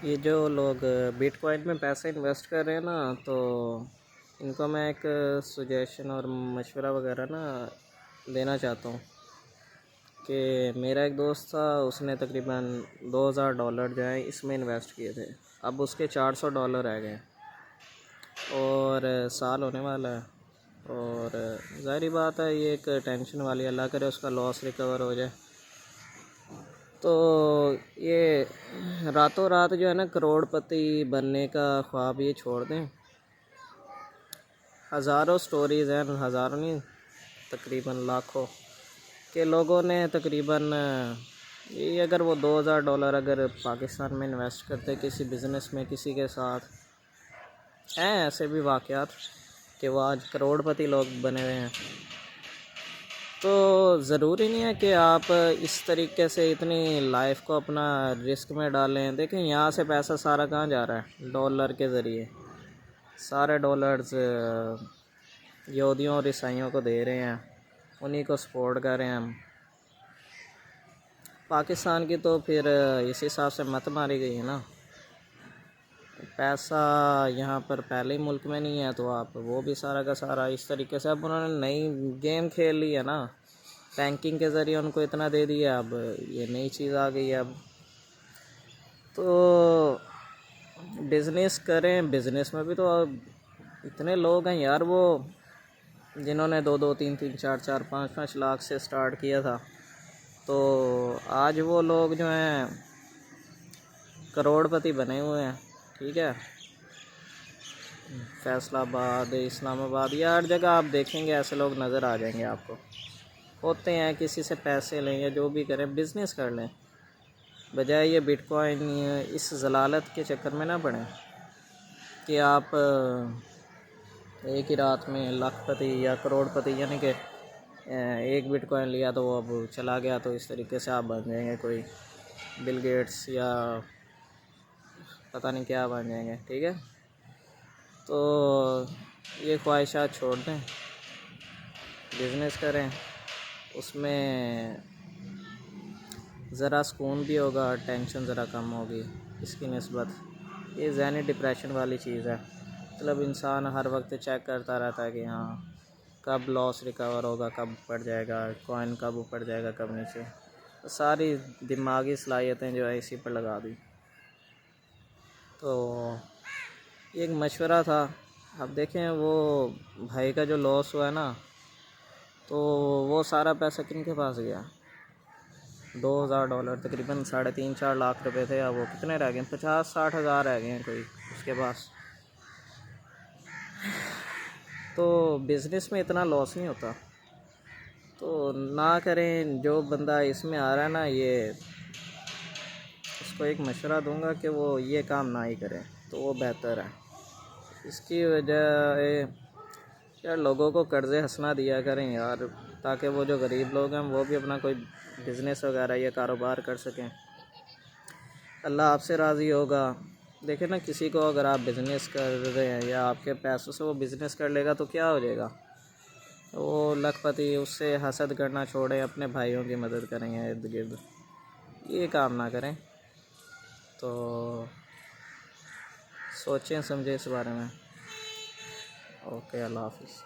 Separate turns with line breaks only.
یہ جو لوگ بٹ کوائن میں پیسے انویسٹ کر رہے ہیں نا، تو ان کو میں ایک سجیشن اور مشورہ وغیرہ نا دینا چاہتا ہوں کہ میرا ایک دوست تھا، اس نے تقریباً $2000 جو ہیں اس میں انویسٹ کیے تھے. اب اس کے $400 رہ گئے اور سال ہونے والا ہے. اور ظاہری بات ہے یہ ایک ٹینشن والی، اللہ کرے اس کا لاس ریکور ہو جائے. تو یہ راتوں رات جو ہے نا کروڑ پتی بننے کا خواب یہ چھوڑ دیں. ہزاروں سٹوریز ہیں، ہزاروں نہیں تقریباً لاکھوں کے لوگوں نے تقریباً یہ اگر وہ $2000 اگر پاکستان میں انویسٹ کرتے کسی بزنس میں کسی کے ساتھ، ہیں ایسے بھی واقعات کہ وہ آج کروڑ پتی لوگ بنے ہوئے ہیں. تو ضروری نہیں ہے کہ آپ اس طریقے سے اتنی لائف کو اپنا رسک میں ڈالیں. دیکھیں یہاں سے پیسہ سارا کہاں جا رہا ہے؟ ڈالر کے ذریعے سارے ڈالرز یہودیوں اور عیسائیوں کو دے رہے ہیں، انہی کو سپورٹ کر رہے ہیں ہم. پاکستان کی تو پھر اس حساب سے مت ماری گئی ہے نا. پیسہ یہاں پر پہلے ہی ملک میں نہیں ہے تو آپ وہ بھی سارا کا سارا اس طریقے سے اب انہوں نے نئی گیم کھیل لی ہے نا، بینکنگ کے ذریعے ان کو اتنا دے دیا. اب یہ نئی چیز آ گئی ہے. اب تو بزنس کریں، بزنس میں بھی تو اتنے لوگ ہیں یار وہ جنہوں نے 2-2 3-3 4-4 5-5 لاکھ سے سٹارٹ کیا تھا. تو آج وہ لوگ جو ہیں کروڑ پتی بنے ہوئے ہیں. ٹھیک ہے، فیصل آباد، اسلام آباد، یا ہر جگہ آپ دیکھیں گے ایسے لوگ نظر آ جائیں گے آپ کو. ہوتے ہیں کسی سے پیسے لیں یا جو بھی کریں، بزنس کر لیں، بجائے یہ بٹ کوائن اس ضلالت کے چکر میں نہ پڑیں کہ آپ ایک ہی رات میں لاکھ پتی یا کروڑ پتی، یعنی کہ ایک بٹ کوائن لیا تو وہ اب چلا گیا تو اس طریقے سے آپ بن جائیں گے کوئی بل گیٹس یا پتہ نہیں کیا بن جائیں گے. ٹھیک ہے، تو یہ خواہشات چھوڑ دیں، بزنس کریں، اس میں ذرا سکون بھی ہوگا، ٹینشن ذرا کم ہوگی اس کی نسبت. یہ ذہنی ڈپریشن والی چیز ہے، مطلب انسان ہر وقت چیک کرتا رہتا ہے کہ ہاں کب لاس ریکور ہوگا، کب پڑ جائے گا کوائن، کب اوپر جائے گا، کب نیچے. ساری دماغی صلاحیتیں جو ہے اسی پر لگا دی. تو ایک مشورہ تھا. اب دیکھیں وہ بھائی کا جو لاس ہوا ہے نا، تو وہ سارا پیسہ کن کے پاس گیا؟ $2000 تقریباً 3.5-4 لاکھ روپے تھے. اب وہ کتنے رہ گئے ہیں؟ 50-60 ہزار رہ گئے ہیں کوئی اس کے پاس. تو بزنس میں اتنا لاس نہیں ہوتا، تو نہ کریں. جو بندہ اس میں آ رہا ہے نا، یہ اس کو ایک مشورہ دوں گا کہ وہ یہ کام نہ ہی کرے تو وہ بہتر ہے. اس کی وجہ یار لوگوں کو قرض حسنہ دیا کریں یار، تاکہ وہ جو غریب لوگ ہیں وہ بھی اپنا کوئی بزنس وغیرہ یا کاروبار کر سکیں. اللہ آپ سے راضی ہوگا. دیکھیں نا کسی کو اگر آپ بزنس کر رہے ہیں یا آپ کے پیسوں سے وہ بزنس کر لے گا تو کیا ہو جائے گا؟ وہ لاکھ پتی، اس سے حسد کرنا چھوڑیں، اپنے بھائیوں کی مدد کریں گے ارد گرد. یہ کام نہ کریں. تو سوچیں سمجھیں اس بارے میں. اوکے، اللہ حافظ.